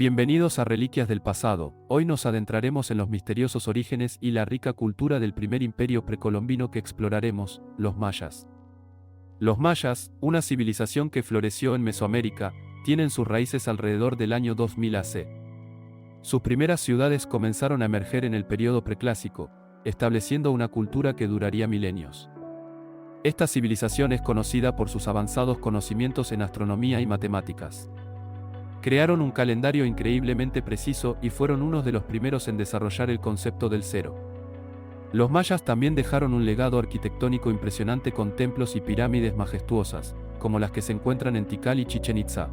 Bienvenidos a Reliquias del Pasado. Hoy nos adentraremos en los misteriosos orígenes y la rica cultura del primer imperio precolombino que exploraremos, los mayas. Los mayas, una civilización que floreció en Mesoamérica, tienen sus raíces alrededor del año 2000 AC. Sus primeras ciudades comenzaron a emerger en el periodo preclásico, estableciendo una cultura que duraría milenios. Esta civilización es conocida por sus avanzados conocimientos en astronomía y matemáticas. Crearon un calendario increíblemente preciso y fueron unos de los primeros en desarrollar el concepto del cero. Los mayas también dejaron un legado arquitectónico impresionante con templos y pirámides majestuosas, como las que se encuentran en Tikal y Chichén Itzá.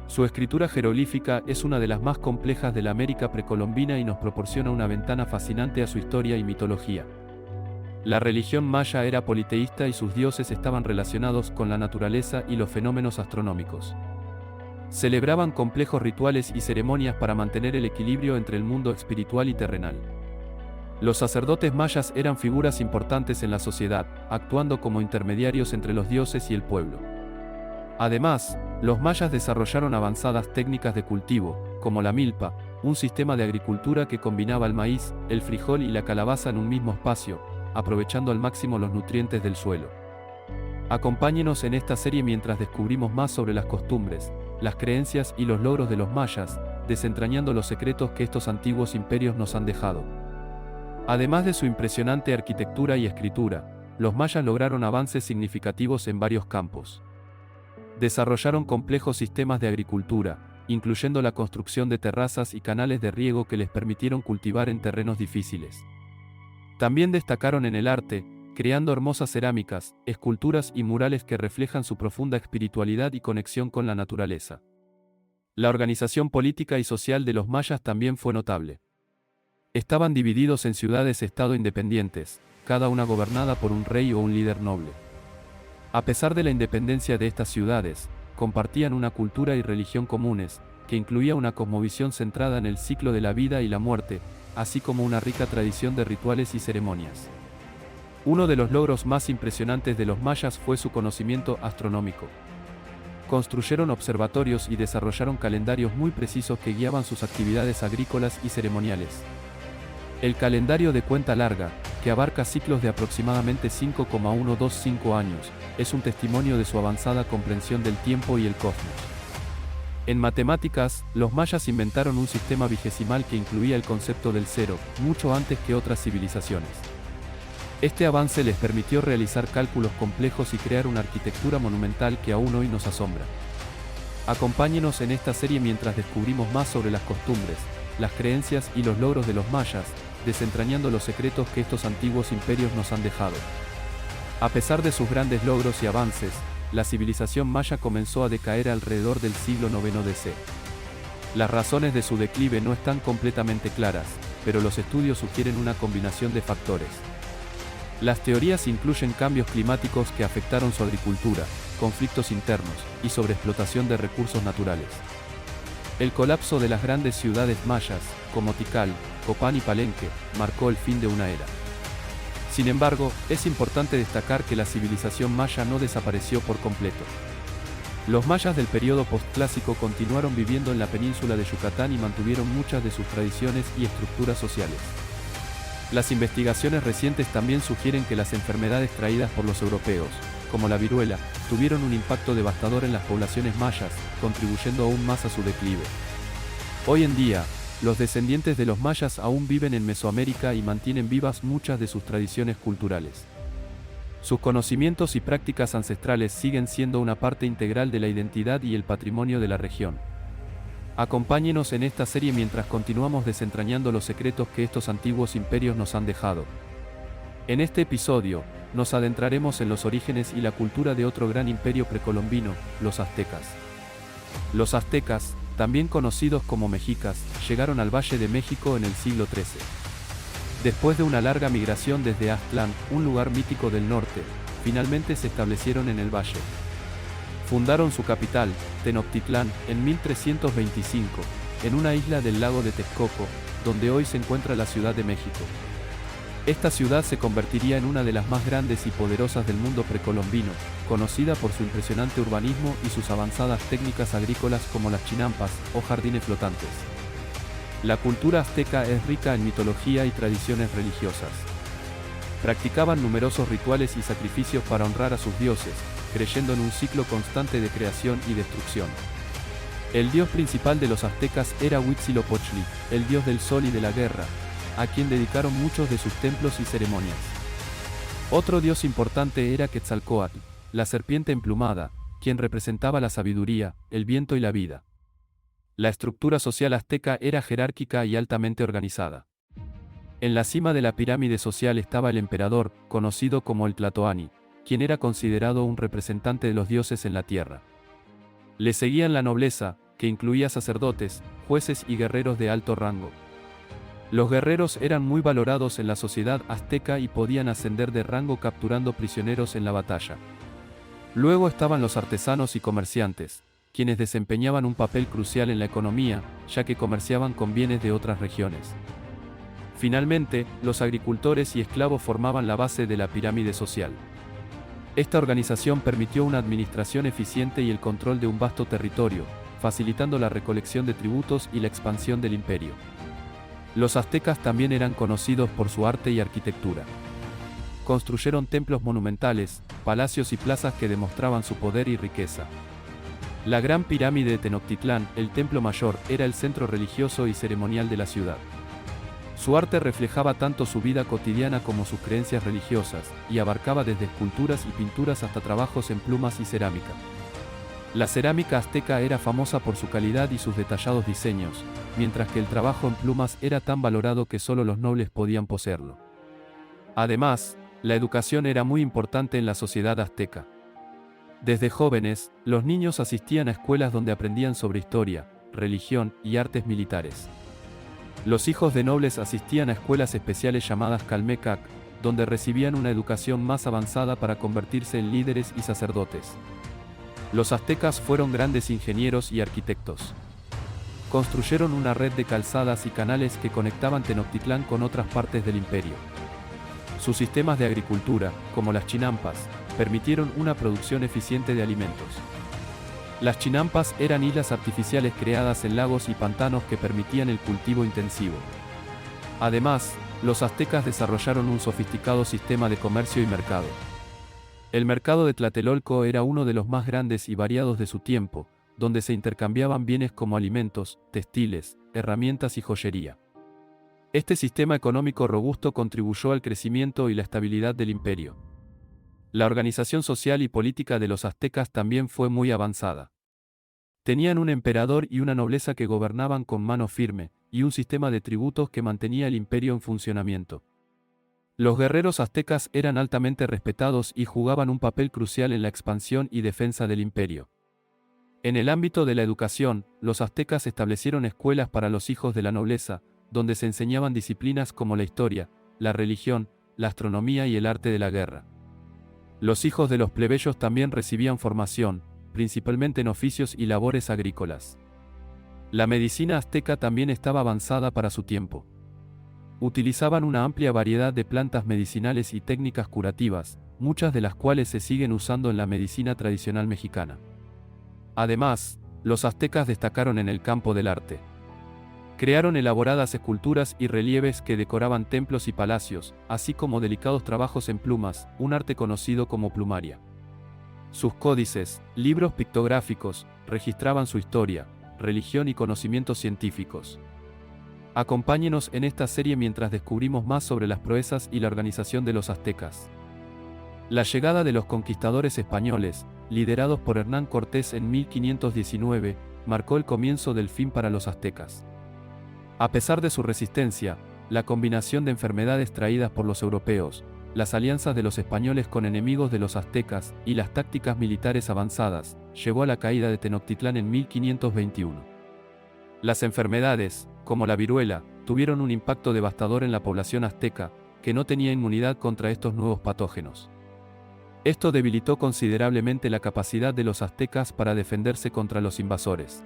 Su escritura jeroglífica es una de las más complejas de la América precolombina y nos proporciona una ventana fascinante a su historia y mitología. La religión maya era politeísta y sus dioses estaban relacionados con la naturaleza y los fenómenos astronómicos. Celebraban complejos rituales y ceremonias para mantener el equilibrio entre el mundo espiritual y terrenal. Los sacerdotes mayas eran figuras importantes en la sociedad, actuando como intermediarios entre los dioses y el pueblo. Además, los mayas desarrollaron avanzadas técnicas de cultivo, como la milpa, un sistema de agricultura que combinaba el maíz, el frijol y la calabaza en un mismo espacio, aprovechando al máximo los nutrientes del suelo. Acompáñenos en esta serie mientras descubrimos más sobre las costumbres, las creencias y los logros de los mayas, desentrañando los secretos que estos antiguos imperios nos han dejado. Además de su impresionante arquitectura y escritura, los mayas lograron avances significativos en varios campos. Desarrollaron complejos sistemas de agricultura, incluyendo la construcción de terrazas y canales de riego que les permitieron cultivar en terrenos difíciles. También destacaron en el arte, creando hermosas cerámicas, esculturas y murales que reflejan su profunda espiritualidad y conexión con la naturaleza. La organización política y social de los mayas también fue notable. Estaban divididos en ciudades-estado independientes, cada una gobernada por un rey o un líder noble. A pesar de la independencia de estas ciudades, compartían una cultura y religión comunes, que incluía una cosmovisión centrada en el ciclo de la vida y la muerte, así como una rica tradición de rituales y ceremonias. Uno de los logros más impresionantes de los mayas fue su conocimiento astronómico. Construyeron observatorios y desarrollaron calendarios muy precisos que guiaban sus actividades agrícolas y ceremoniales. El calendario de cuenta larga, que abarca ciclos de aproximadamente 5,125 años, es un testimonio de su avanzada comprensión del tiempo y el cosmos. En matemáticas, los mayas inventaron un sistema vigesimal que incluía el concepto del cero, mucho antes que otras civilizaciones. Este avance les permitió realizar cálculos complejos y crear una arquitectura monumental que aún hoy nos asombra. Acompáñenos en esta serie mientras descubrimos más sobre las costumbres, las creencias y los logros de los mayas, desentrañando los secretos que estos antiguos imperios nos han dejado. A pesar de sus grandes logros y avances, la civilización maya comenzó a decaer alrededor del siglo IX DC. Las razones de su declive no están completamente claras, pero los estudios sugieren una combinación de factores. Las teorías incluyen cambios climáticos que afectaron su agricultura, conflictos internos y sobreexplotación de recursos naturales. El colapso de las grandes ciudades mayas, como Tikal, Copán y Palenque, marcó el fin de una era. Sin embargo, es importante destacar que la civilización maya no desapareció por completo. Los mayas del periodo postclásico continuaron viviendo en la península de Yucatán y mantuvieron muchas de sus tradiciones y estructuras sociales. Las investigaciones recientes también sugieren que las enfermedades traídas por los europeos, como la viruela, tuvieron un impacto devastador en las poblaciones mayas, contribuyendo aún más a su declive. Hoy en día, los descendientes de los mayas aún viven en Mesoamérica y mantienen vivas muchas de sus tradiciones culturales. Sus conocimientos y prácticas ancestrales siguen siendo una parte integral de la identidad y el patrimonio de la región. Acompáñenos en esta serie mientras continuamos desentrañando los secretos que estos antiguos imperios nos han dejado. En este episodio, nos adentraremos en los orígenes y la cultura de otro gran imperio precolombino, los aztecas. Los aztecas, también conocidos como mexicas, llegaron al Valle de México en el siglo XIII. Después de una larga migración desde Aztlán, un lugar mítico del norte, finalmente se establecieron en el valle. Fundaron su capital, Tenochtitlán, en 1325, en una isla del lago de Texcoco, donde hoy se encuentra la Ciudad de México. Esta ciudad se convertiría en una de las más grandes y poderosas del mundo precolombino, conocida por su impresionante urbanismo y sus avanzadas técnicas agrícolas como las chinampas, o jardines flotantes. La cultura azteca es rica en mitología y tradiciones religiosas. Practicaban numerosos rituales y sacrificios para honrar a sus dioses, creyendo en un ciclo constante de creación y destrucción. El dios principal de los aztecas era Huitzilopochtli, el dios del sol y de la guerra, a quien dedicaron muchos de sus templos y ceremonias. Otro dios importante era Quetzalcóatl, la serpiente emplumada, quien representaba la sabiduría, el viento y la vida. La estructura social azteca era jerárquica y altamente organizada. En la cima de la pirámide social estaba el emperador, conocido como el Tlatoani, quien era considerado un representante de los dioses en la tierra. Le seguían la nobleza, que incluía sacerdotes, jueces y guerreros de alto rango. Los guerreros eran muy valorados en la sociedad azteca y podían ascender de rango capturando prisioneros en la batalla. Luego estaban los artesanos y comerciantes, quienes desempeñaban un papel crucial en la economía, ya que comerciaban con bienes de otras regiones. Finalmente, los agricultores y esclavos formaban la base de la pirámide social. Esta organización permitió una administración eficiente y el control de un vasto territorio, facilitando la recolección de tributos y la expansión del imperio. Los aztecas también eran conocidos por su arte y arquitectura. Construyeron templos monumentales, palacios y plazas que demostraban su poder y riqueza. La Gran Pirámide de Tenochtitlán, el templo mayor, era el centro religioso y ceremonial de la ciudad. Su arte reflejaba tanto su vida cotidiana como sus creencias religiosas, y abarcaba desde esculturas y pinturas hasta trabajos en plumas y cerámica. La cerámica azteca era famosa por su calidad y sus detallados diseños, mientras que el trabajo en plumas era tan valorado que solo los nobles podían poseerlo. Además, la educación era muy importante en la sociedad azteca. Desde jóvenes, los niños asistían a escuelas donde aprendían sobre historia, religión y artes militares. Los hijos de nobles asistían a escuelas especiales llamadas Calmecac, donde recibían una educación más avanzada para convertirse en líderes y sacerdotes. Los aztecas fueron grandes ingenieros y arquitectos. Construyeron una red de calzadas y canales que conectaban Tenochtitlán con otras partes del imperio. Sus sistemas de agricultura, como las chinampas, permitieron una producción eficiente de alimentos. Las chinampas eran islas artificiales creadas en lagos y pantanos que permitían el cultivo intensivo. Además, los aztecas desarrollaron un sofisticado sistema de comercio y mercado. El mercado de Tlatelolco era uno de los más grandes y variados de su tiempo, donde se intercambiaban bienes como alimentos, textiles, herramientas y joyería. Este sistema económico robusto contribuyó al crecimiento y la estabilidad del imperio. La organización social y política de los aztecas también fue muy avanzada. Tenían un emperador y una nobleza que gobernaban con mano firme, y un sistema de tributos que mantenía el imperio en funcionamiento. Los guerreros aztecas eran altamente respetados y jugaban un papel crucial en la expansión y defensa del imperio. En el ámbito de la educación, los aztecas establecieron escuelas para los hijos de la nobleza, donde se enseñaban disciplinas como la historia, la religión, la astronomía y el arte de la guerra. Los hijos de los plebeyos también recibían formación, principalmente en oficios y labores agrícolas. La medicina azteca también estaba avanzada para su tiempo. Utilizaban una amplia variedad de plantas medicinales y técnicas curativas, muchas de las cuales se siguen usando en la medicina tradicional mexicana. Además, los aztecas destacaron en el campo del arte. Crearon elaboradas esculturas y relieves que decoraban templos y palacios, así como delicados trabajos en plumas, un arte conocido como plumaria. Sus códices, libros pictográficos, registraban su historia, religión y conocimientos científicos. Acompáñenos en esta serie mientras descubrimos más sobre las proezas y la organización de los aztecas. La llegada de los conquistadores españoles, liderados por Hernán Cortés en 1519, marcó el comienzo del fin para los aztecas. A pesar de su resistencia, la combinación de enfermedades traídas por los europeos, las alianzas de los españoles con enemigos de los aztecas y las tácticas militares avanzadas, llevó a la caída de Tenochtitlán en 1521. Las enfermedades, como la viruela, tuvieron un impacto devastador en la población azteca, que no tenía inmunidad contra estos nuevos patógenos. Esto debilitó considerablemente la capacidad de los aztecas para defenderse contra los invasores.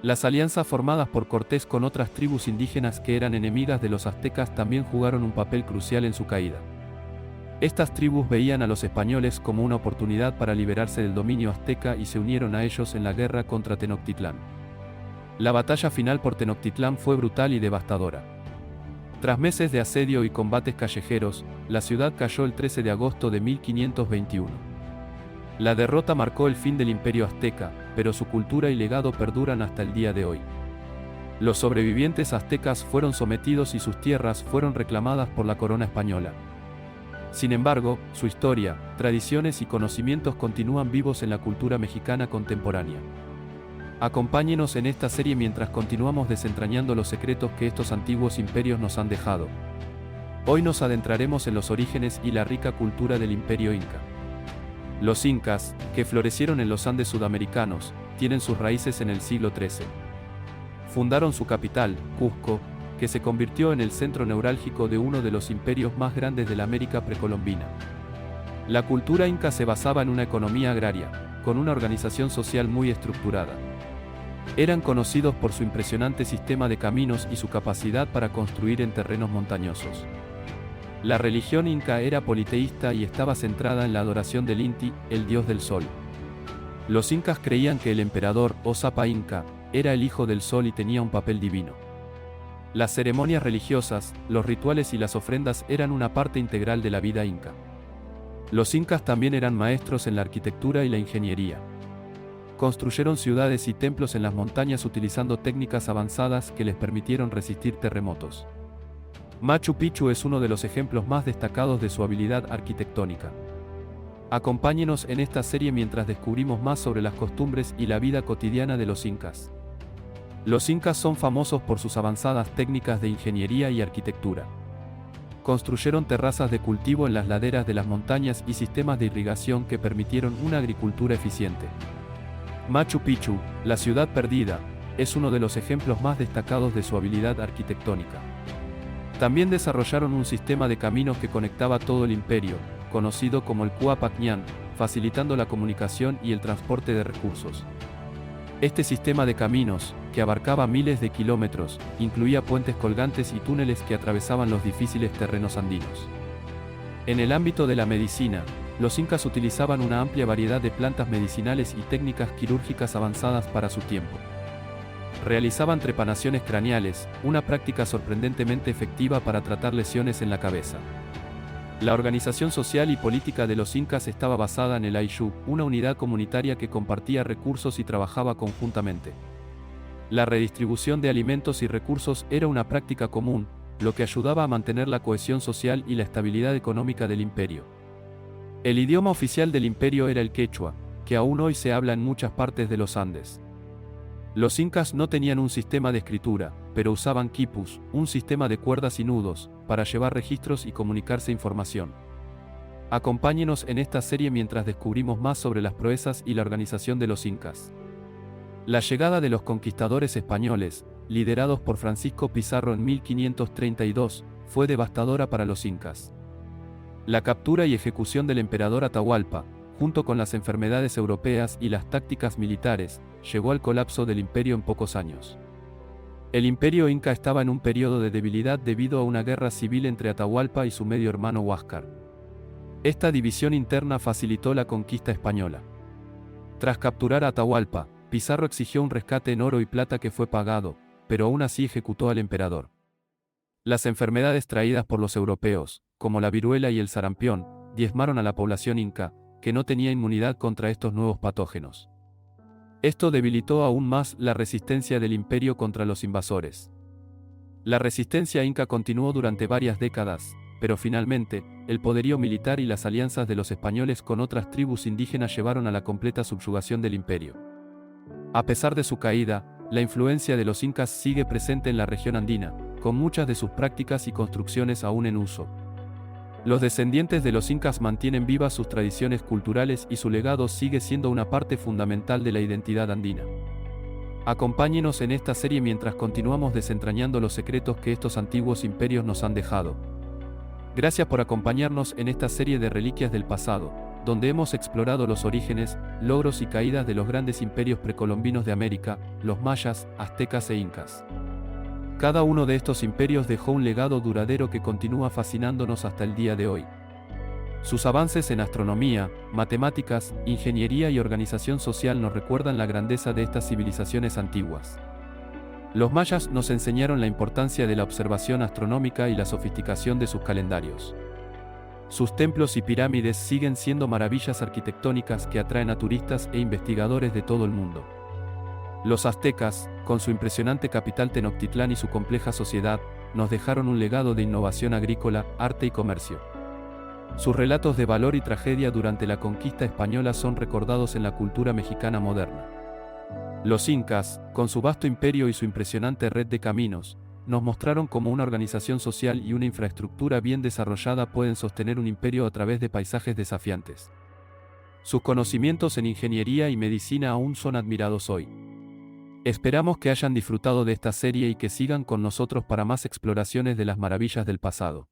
Las alianzas formadas por Cortés con otras tribus indígenas que eran enemigas de los aztecas también jugaron un papel crucial en su caída. Estas tribus veían a los españoles como una oportunidad para liberarse del dominio azteca y se unieron a ellos en la guerra contra Tenochtitlán. La batalla final por Tenochtitlán fue brutal y devastadora. Tras meses de asedio y combates callejeros, la ciudad cayó el 13 de agosto de 1521. La derrota marcó el fin del imperio azteca, pero su cultura y legado perduran hasta el día de hoy. Los sobrevivientes aztecas fueron sometidos y sus tierras fueron reclamadas por la corona española. Sin embargo, su historia, tradiciones y conocimientos continúan vivos en la cultura mexicana contemporánea. Acompáñenos en esta serie mientras continuamos desentrañando los secretos que estos antiguos imperios nos han dejado. Hoy nos adentraremos en los orígenes y la rica cultura del imperio inca. Los incas, que florecieron en los Andes sudamericanos, tienen sus raíces en el siglo XIII. Fundaron su capital, Cusco, que se convirtió en el centro neurálgico de uno de los imperios más grandes de la América precolombina. La cultura inca se basaba en una economía agraria, con una organización social muy estructurada. Eran conocidos por su impresionante sistema de caminos y su capacidad para construir en terrenos montañosos. La religión inca era politeísta y estaba centrada en la adoración del Inti, el dios del sol. Los incas creían que el emperador, o Sapa Inca, era el hijo del sol y tenía un papel divino. Las ceremonias religiosas, los rituales y las ofrendas eran una parte integral de la vida inca. Los incas también eran maestros en la arquitectura y la ingeniería. Construyeron ciudades y templos en las montañas utilizando técnicas avanzadas que les permitieron resistir terremotos. Machu Picchu es uno de los ejemplos más destacados de su habilidad arquitectónica. Acompáñenos en esta serie mientras descubrimos más sobre las costumbres y la vida cotidiana de los incas. Los incas son famosos por sus avanzadas técnicas de ingeniería y arquitectura. Construyeron terrazas de cultivo en las laderas de las montañas y sistemas de irrigación que permitieron una agricultura eficiente. Machu Picchu, la ciudad perdida, es uno de los ejemplos más destacados de su habilidad arquitectónica. También desarrollaron un sistema de caminos que conectaba todo el imperio, conocido como el Cuapacñán, facilitando la comunicación y el transporte de recursos. Este sistema de caminos, que abarcaba miles de kilómetros, incluía puentes colgantes y túneles que atravesaban los difíciles terrenos andinos. En el ámbito de la medicina, los incas utilizaban una amplia variedad de plantas medicinales y técnicas quirúrgicas avanzadas para su tiempo. Realizaban trepanaciones craneales, una práctica sorprendentemente efectiva para tratar lesiones en la cabeza. La organización social y política de los incas estaba basada en el Ayllu, una unidad comunitaria que compartía recursos y trabajaba conjuntamente. La redistribución de alimentos y recursos era una práctica común, lo que ayudaba a mantener la cohesión social y la estabilidad económica del imperio. El idioma oficial del imperio era el quechua, que aún hoy se habla en muchas partes de los Andes. Los incas no tenían un sistema de escritura, pero usaban quipus, un sistema de cuerdas y nudos, para llevar registros y comunicarse información. Acompáñenos en esta serie mientras descubrimos más sobre las proezas y la organización de los incas. La llegada de los conquistadores españoles, liderados por Francisco Pizarro en 1532, fue devastadora para los incas. La captura y ejecución del emperador Atahualpa, junto con las enfermedades europeas y las tácticas militares, llevó al colapso del imperio en pocos años. El imperio inca estaba en un periodo de debilidad debido a una guerra civil entre Atahualpa y su medio hermano Huáscar. Esta división interna facilitó la conquista española. Tras capturar a Atahualpa, Pizarro exigió un rescate en oro y plata que fue pagado, pero aún así ejecutó al emperador. Las enfermedades traídas por los europeos, como la viruela y el sarampión, diezmaron a la población inca, que no tenía inmunidad contra estos nuevos patógenos. Esto debilitó aún más la resistencia del imperio contra los invasores. La resistencia inca continuó durante varias décadas, pero finalmente, el poderío militar y las alianzas de los españoles con otras tribus indígenas llevaron a la completa subyugación del imperio. A pesar de su caída, la influencia de los incas sigue presente en la región andina, con muchas de sus prácticas y construcciones aún en uso. Los descendientes de los incas mantienen vivas sus tradiciones culturales y su legado sigue siendo una parte fundamental de la identidad andina. Acompáñenos en esta serie mientras continuamos desentrañando los secretos que estos antiguos imperios nos han dejado. Gracias por acompañarnos en esta serie de reliquias del pasado, donde hemos explorado los orígenes, logros y caídas de los grandes imperios precolombinos de América, los mayas, aztecas e incas. Cada uno de estos imperios dejó un legado duradero que continúa fascinándonos hasta el día de hoy. Sus avances en astronomía, matemáticas, ingeniería y organización social nos recuerdan la grandeza de estas civilizaciones antiguas. Los mayas nos enseñaron la importancia de la observación astronómica y la sofisticación de sus calendarios. Sus templos y pirámides siguen siendo maravillas arquitectónicas que atraen a turistas e investigadores de todo el mundo. Los aztecas, con su impresionante capital Tenochtitlán y su compleja sociedad, nos dejaron un legado de innovación agrícola, arte y comercio. Sus relatos de valor y tragedia durante la conquista española son recordados en la cultura mexicana moderna. Los incas, con su vasto imperio y su impresionante red de caminos, nos mostraron cómo una organización social y una infraestructura bien desarrollada pueden sostener un imperio a través de paisajes desafiantes. Sus conocimientos en ingeniería y medicina aún son admirados hoy. Esperamos que hayan disfrutado de esta serie y que sigan con nosotros para más exploraciones de las maravillas del pasado.